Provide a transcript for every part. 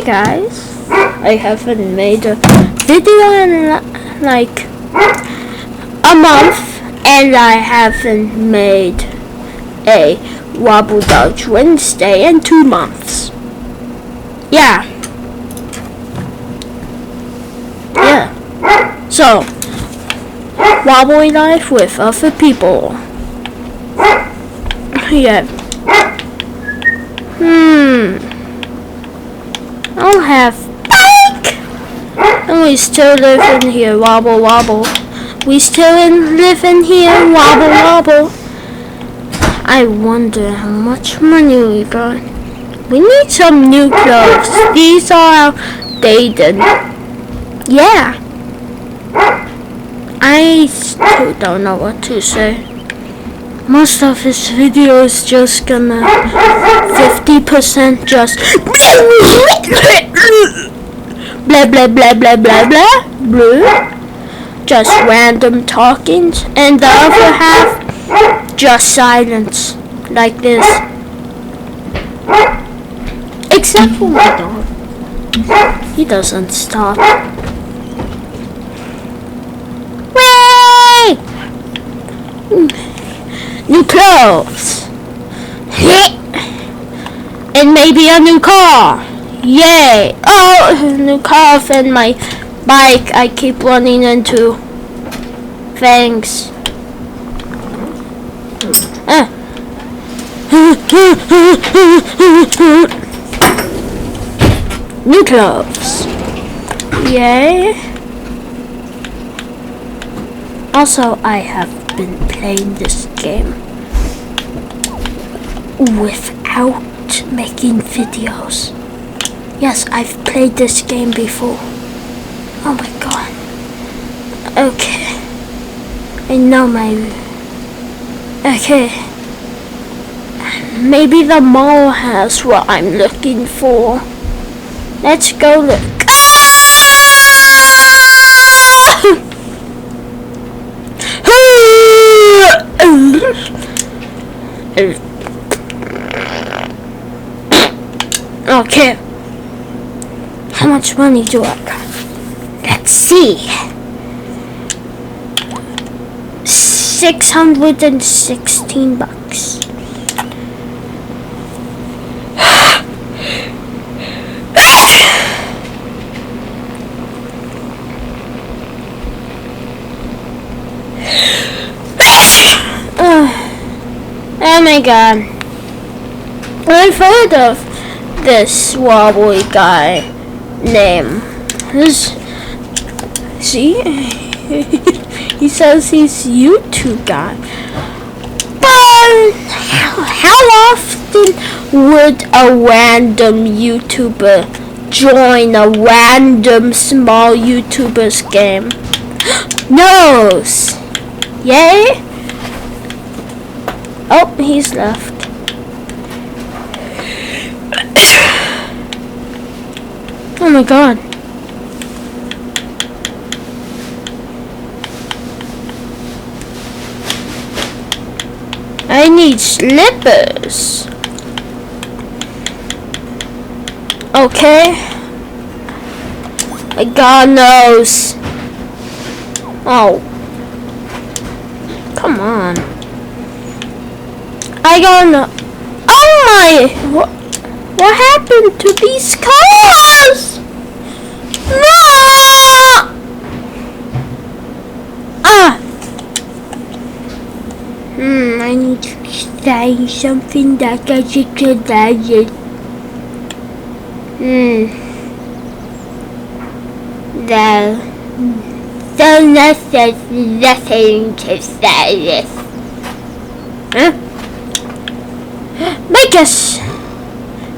guys, I haven't made a video in like a month, and I haven't made a Wobble Dodge Wednesday in 2 months. Yeah. So, wobbly life with other people. Yeah. I don't have bike, and we still live in here. Wobble wobble. We still live in here. Wobble wobble. I wonder how much money we got. We need some new clothes. These are outdated. Yeah. I still don't know what to say. Most of this video is just gonna 50% just blah blah blah blah blah blah blah, just random talkings, and the other half just silence like this. Except for my dog. He doesn't stop. Way! New clothes. And maybe a new car. Yay! Oh, new car and my bike. I keep running into things. New clothes. Yay. Also, I have been playing this game without making videos. Yes, I've played this game before. Oh my god. Okay. I know my... Okay. Maybe the mall has what I'm looking for. Let's go look. Okay. How much money do I got? Let's see. 616 bucks. Oh my god. I've heard of this wobbly guy name. See? He says he's YouTube guy. But how often would a random YouTuber join a random small YouTuber's game? Nose! Yay? Oh, he's left. Oh my god. I need slippers. Okay. My god knows. Oh. Come on. I gonna... Oh my... What happened to these cars? No! I need to say something that I should imagine. There's nothing to say this. Huh? Make us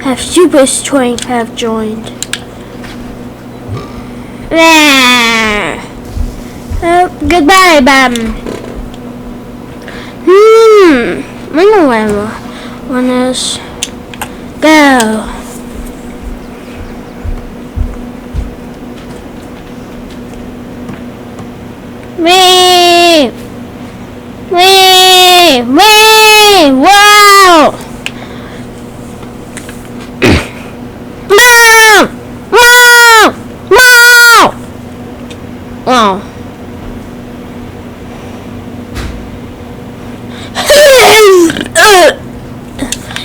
have super strength have joined. Oh, goodbye, Bam. I know where one is. Go. Wee! Wow! Bam! Oh.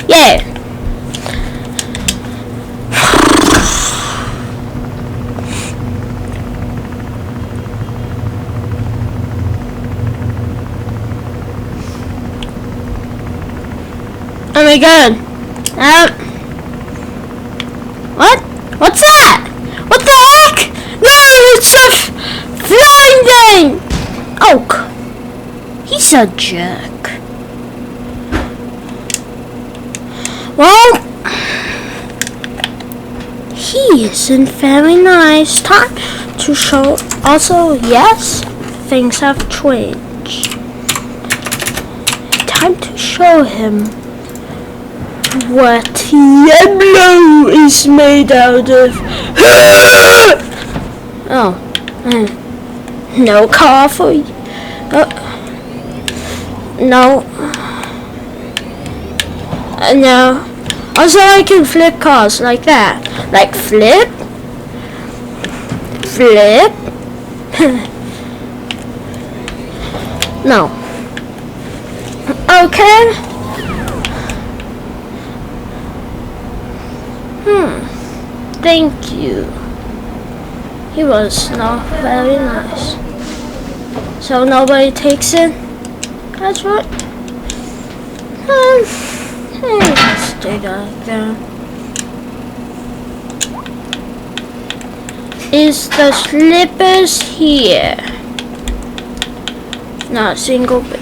Yeah. Oh my god. What? What's that? What the heck? No, it's a flying thing! Oh, he's a jerk. Well, he isn't very nice. Time to show. Also, yes, things have changed. Time to show him what yellow is made out of. Oh, no coffee. No. No. Also, I can flip cars like that. Like flip. Flip. No. Okay. Thank you. He was not very nice. So nobody takes it? That's right. Stay like that. Is the slippers here? Not a single bit.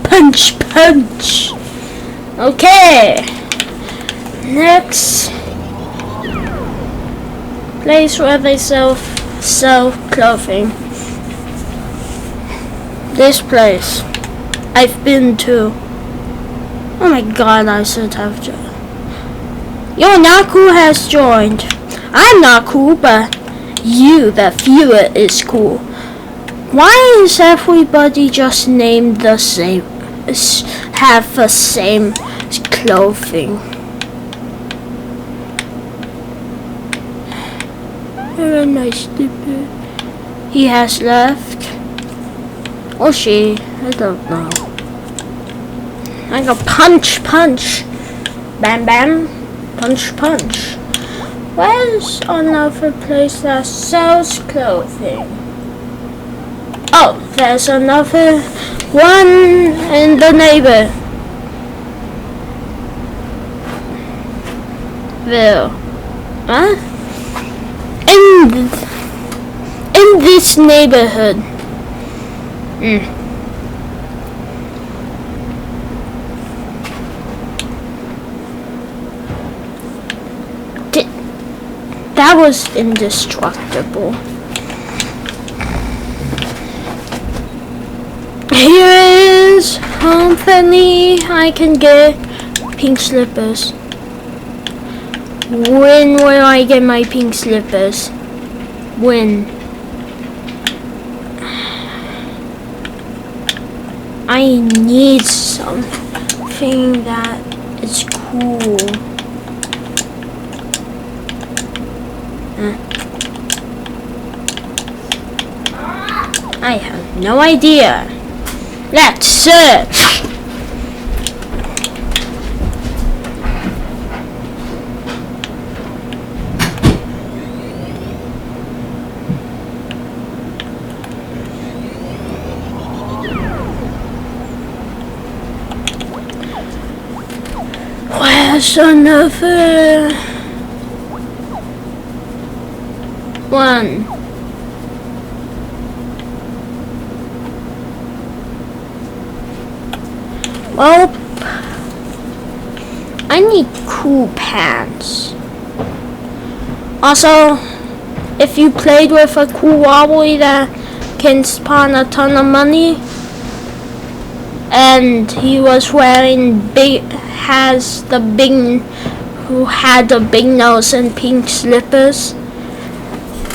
Punch, punch. Okay. Next place where they sell clothing. This place I've been to. Oh my god, I should have joined. Yo, not cool has joined. I'm not cool, but you, the viewer, is cool. Why is everybody just named the same, have the same clothing? Very nice slipper. He has left. Or she, I don't know. I go punch, punch. Bam, bam. Punch, punch. Where's another place that sells clothing? Oh, there's another one in the neighborhood. Huh? In this neighborhood. That was indestructible. Here is company. I can get pink slippers. When will I get my pink slippers? When? I need something that is cool. I have no idea. Let's search. Where's another one? Well, I need cool pants. Also, if you played with a cool wobbly that can spawn a ton of money, and he was wearing who had the big nose and pink slippers.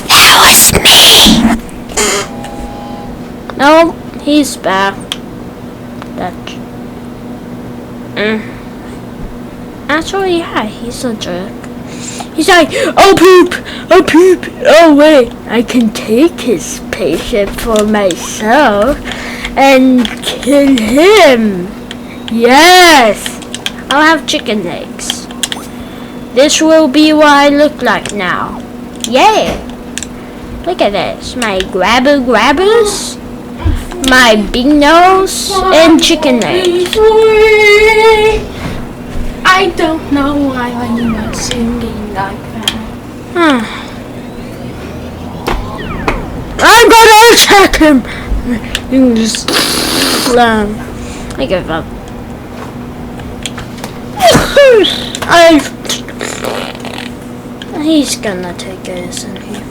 That was me. No, he's back. That's Actually, yeah, he's a jerk. He's like, oh poop, oh wait, I can take his patient for myself and kill him. Yes, I'll have chicken legs. This will be what I look like now. Yeah, look at this, my grabbers, my big nose, and chicken legs. I don't know why I'm not singing like that. I'm gonna attack him! You just slam. I give up. He's gonna take it, isn't he?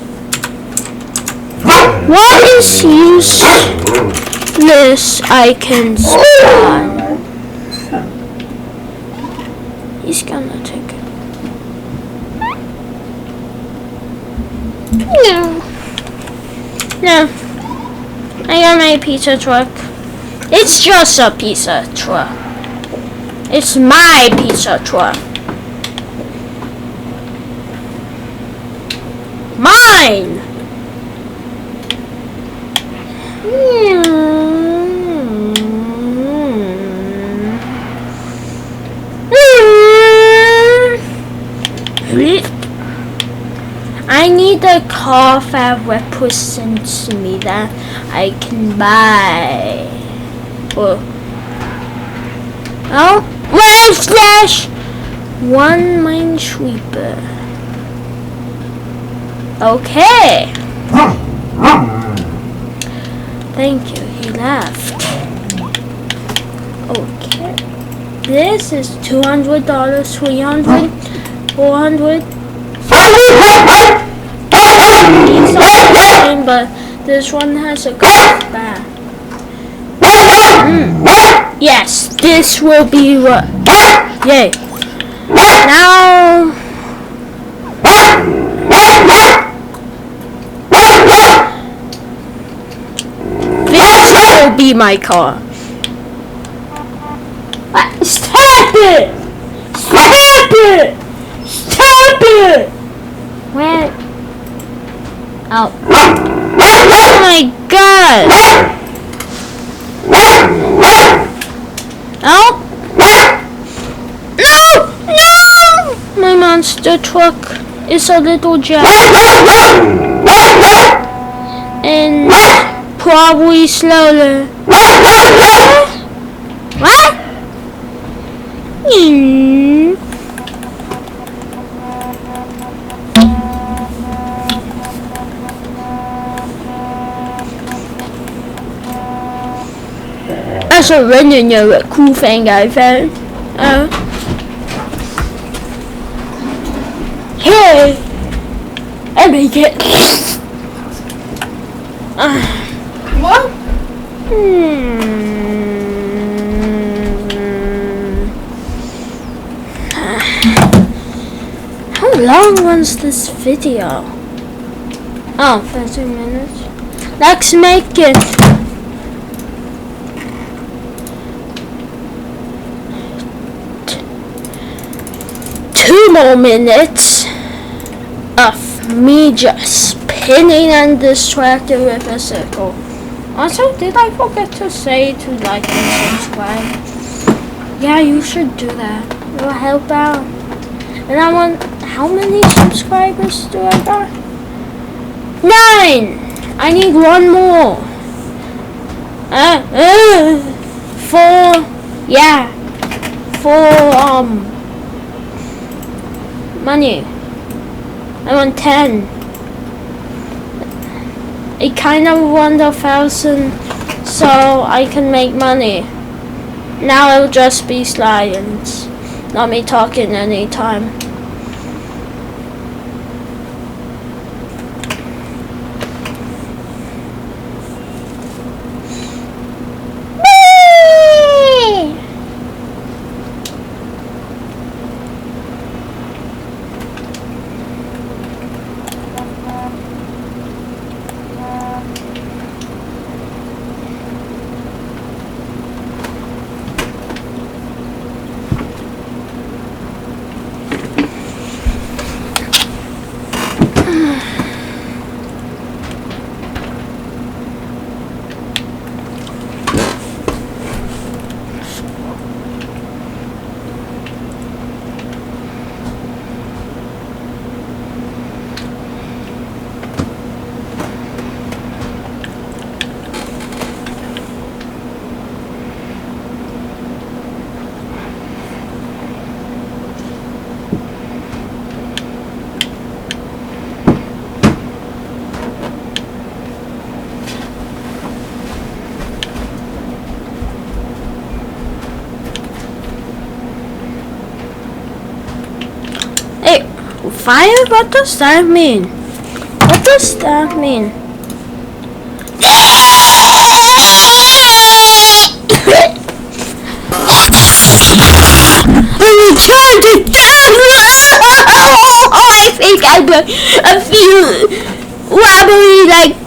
What is useless I can spawn? He's gonna take it. No. I got my pizza truck. It's just a pizza truck. It's my pizza truck. Mine! I need a car that represents me that I can buy. Oh, wave slash! One minesweeper. Okay. Thank you, he left. Okay. This is $200, $300, $400. It's all the same, but this one has a golf bag. Yes, this will be what. Yay. Now. This will be my car. Stop it! Stop it! Stop it! Where? Oh. Oh my god! Oh! No! No! My monster truck is a little jet. And probably slowly. What? That's a really cool thing I found. Hey! I make it. What? How long was this video? Oh, 30 minutes. Let's make it 2 more minutes of me just spinning and distracted with a circle. Also, did I forget to say to like and subscribe? Yeah, you should do that. It will help out. And I want, how many subscribers do I got? 9! I need 1 more. 4, yeah. 4, money. I want 10. I kind of want 1,000 so I can make money. Now it'll just be silence, not me talking anytime. fire? What does that mean? What does that mean? Return to death! I think I feel wobbly like